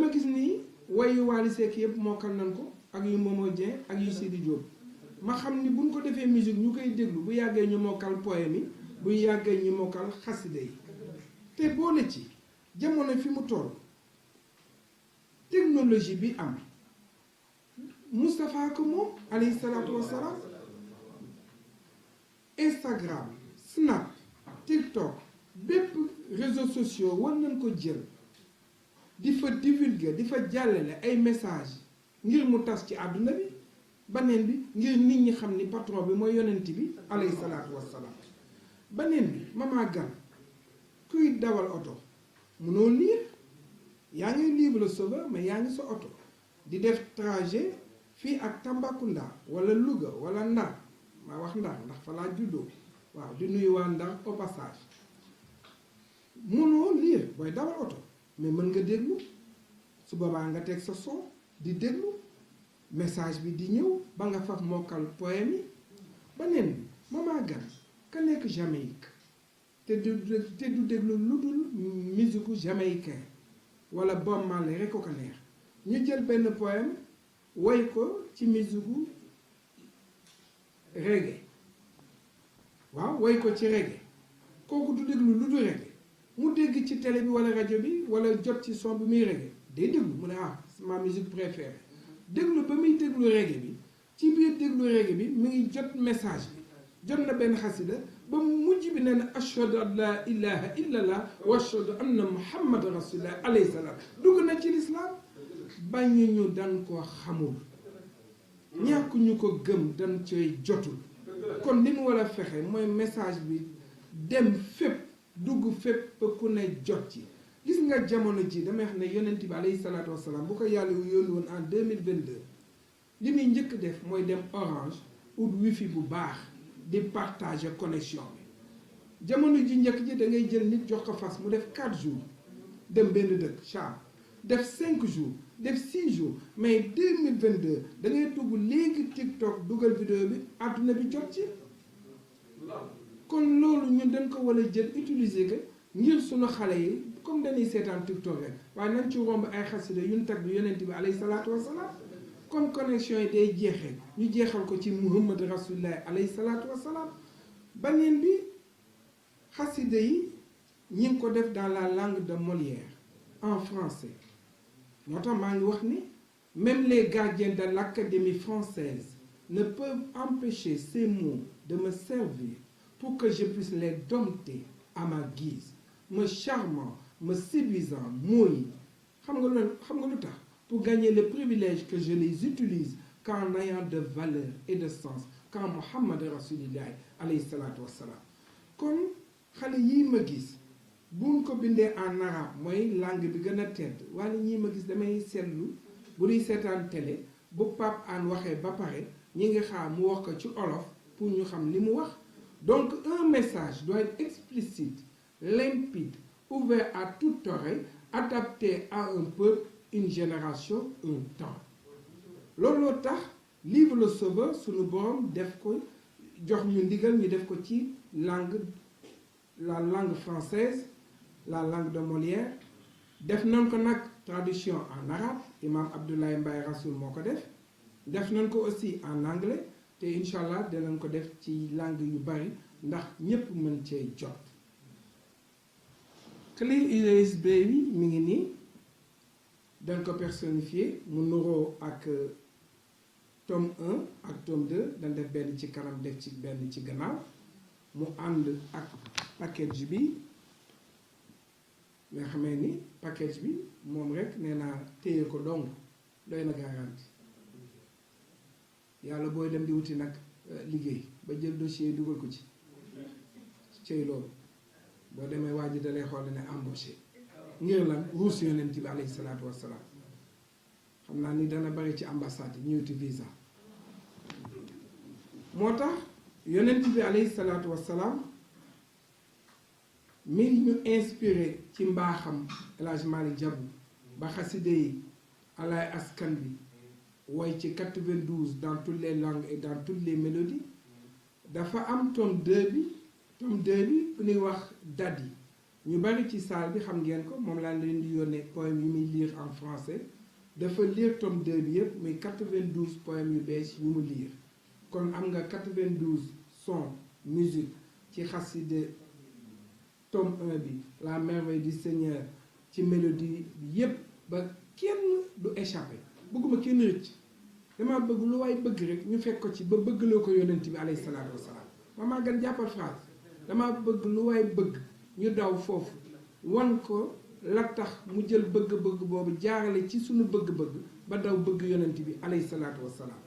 dama gis ni wayu Wally Seck yëpp mokkal nañ ko ak yu Momo Dieng ak yu Sidi Diop ma xam ni buñ ko defee musique ñu koy déglu bu yàggee ñu mokkal poème yi bu yàggee ñu mokkal xasida yi te boole ci jamono fi mu toll technologie bi am Moustapha ko moom alayhi salaatu wassalaam Instagram Snap TikTok bépp réseaux sociaux war nañ ko jël di fa divulguer di fa jàllale ay message ngir mu tas ci àdduna bi baneen bi ngir nit ñi xam ni patron bi mooy yonent bi alayhi salaatu wassalaam baneen bi Mama Gan kuy dawal oto mënoo lire yaa ngi Livre le Sauveur mais yaa ngi sa oto di def trajet fii ak Tambacounda wala Louga wala Ndar ma wax Ndar ndax fa laa juddoo waaw di nuyu waa Ndar au passage mënoo lire booy dawal oto mais mën nga déglu su boobaa nga teg sa son di déglu message bi di ñëw ba nga faf mokkal poème yi beneen bi Mama Gan ka nekk Jamaïque te du déglu lu dul musique jamaïcain wala Bob Marley rek ko ko neex ñu jël benn poème woy ko ci musique reggae waaw woy ko ci reggae kooku du déglu lu dul reggae mu dégg ci télé bi wala rajo bi wala jot ci son bi muy reggae day déglu mu ne ma musique préférée déglu ba muy déglu reggae bi ci biir déglu reggae bi mu ngi jot message bi jot na benn xasida ba mujj bi nee na ashhadu an la ilaha illallah wa ashhadu anna muhammad rasulullah alayhi salaam dugg na ci lislaam bañu ñu dan ko xamul ñàkk ñu ko gëm dan coy jotul kon li mu war a fexe mooy message bi dem fépp dugg fépp ba ku ne jot ci gis nga jamono ji damay xam ne yonent bi alayhi salaatu wasalaam bu ko yàlla yónni woon en 2022 li muy njëkk def mooy dem Orange ut wifi bu baax di partager connexion bi jamono ji njëkk ji da ngay jël nit jox ko fas mu def 4 jours dem benn dëkk Cham def 5 jours def 6 jours mais 2022 da ngay dugg léegi TikTok dugal vidéo bi àdduna bi jot ci kon loolu ñun dañ ko war a jël utiliser ko ngir sunu xale yi comme dañuy seetaan TikTok rek waaye nañ ci romb ay xasida yu ñu tagg yonent bi alayhi salaatu wasalaam comme connexion yi day jeexee ñu jeexal ko ci Muhammad Rasulullah alayhi salaatu wasalaam baneen bi xasida yi ñi ngi ko def dans la langue de Molière en français moo tax maa ngi wax ni même les gardiens de l'Académie française ne peuvent empêcher ces mots de me servir pour que je puisse les dompter à ma guise me charmant me séduisant mots yi xam nga lu tax pour gagner le privilège que je les utilise qu'en ayant de valeur et de sens qu'en Muhammad Rasulillah alayhi salaatu wassalaam kon xale yii ma gis buñ ko bindee en arabe mooy langue bi gën a tedd wala ñii ma gis damay seetlu bu ñuy seetaan télé bu Pape Hann waxee ba pare ñi ngi xaar mu wax ko ci olof pour ñu xam li mu wax donc un message doit être explicite limpide ouvert à toute oreille adapté à un peuple une génération un temps looloo tax Livre le Sauveur sunu borom def ko jox ñu ndigal ñu def ko ci la langue française la langue de Molière def nañ ko nag traduction en arabe imam Abdoulaye Mbaye Rasoul moo ko def nañ ko aussi en anglais te incha allah danañ ko def ci langue yu bari ndax ñépp mën cee jot clé USB bi mi ngi nii dañ ko personnifié mu nuroo ak tome 1 ak tome 2 dañ def benn ci kanam def ci benn ci gannaaw mu ànd ak package bi nga xamee ni package bi moom rek nee naa téye ko dong doy na garanti yàlla booy dem di wuti nag liggéey ba jël dossier dugal ko ci cey loolu boo demee waa ji dalay xool ne embauché ngir lan ruus yonent bi alayhi salaatu wassalaam xam naa ni dana bari ci ambassade yi ñëwti visa moo tax yonent bi alayhi salaatu wassalaam mi ñu inspiré ci mbaaxam El Hadj Malick Diabou ba xaside yi alay askan bi woy ci 92 dans toutes les langues et dans toutes les mélodies dafa am tome 2 bi bu ñuy wax Dadi ñu bari ci salle bi xam ngeen ko moom laa leen di yónnee poème yu muy lire en français dafa lire tome 2 bi yëpp muy 92 poèmes yu bees yu mu lire kon am nga 92 son musique ci xaside tome 1 bi la merveille du Seigneur ci mélodie bi yëpp ba kenn du échappé bëgguma kenn rëcc dama bëgg lu waay bëgg rek ñu fekk ko ci ba bëggloo ko yonent bi alayhi salaatu wasalaam maa gën jàppal phrase dama bëgg lu waay bëgg ñu daw foofu wan ko la tax mu jël bëgg-bëgg boobu jaarale ci suñu bëgg-bëgg ba daw bëgg yonent bi alayhi salaatu wasalaam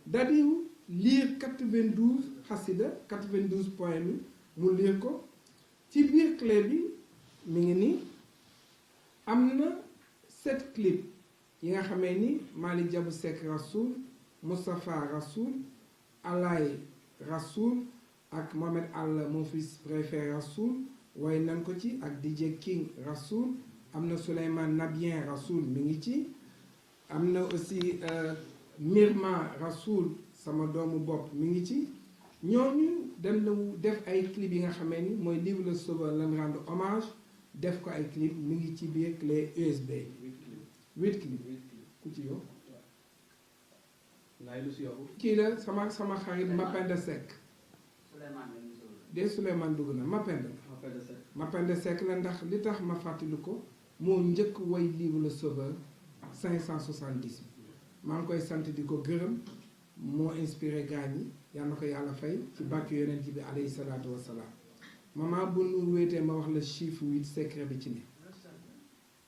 dadiw lire 92 xasida 92 poèmes yi mu lire ko ci biir clé bi mi ngi ni am na 7 clip yi nga xamee ni Malick Diabou Seck Rasoul Moustapha Rasoul Alay Rasoul ak Mohamed All mon fils préféré Rasoul waaye nan ko ci ak DJ King Rasoul am na Souleymane Nabien Rasoul mi ngi ci am na aussi Mirma Rasoul sama doomu bopp mi ngi ci ñooñu dem na def ay clip yi nga xamee ni mooy Livre le Sauveur leen rendre hommage def ko ay clip mi ngi ci biir clé USB 8 clip ku ci yow kii la sama xarit Mapenda Seck de Souleymane dugg na Mapenda Seck la ndax li tax ma fàttali ko moo njëkk woy Livre le Sauveur 570 maa ngi koy sant di ko gërëm moo inspiré gaañ yi yal na ko yàlla fay ci bàkk yonent bi alayhi salaatu wasalaam maman bu nu wéetee ma wax la chiffre 8 secret bi ci ne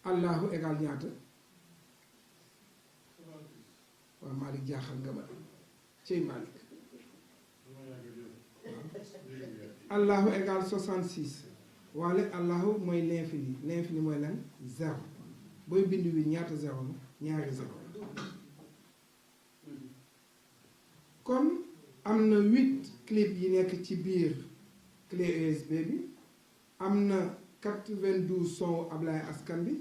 allahu égal ñaata waaw Malick jaaxal nga ma cey Malick allahu égal 66 waale allahu mooy l'infini mooy lan 0 booy bind wi ñaata 0 la ñaari 0 kon am na 8 clip yi nekk ci biir clé USB bi am na 92 son Ablaye askan bi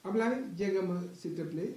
Ablaye jege ma s'il te plaît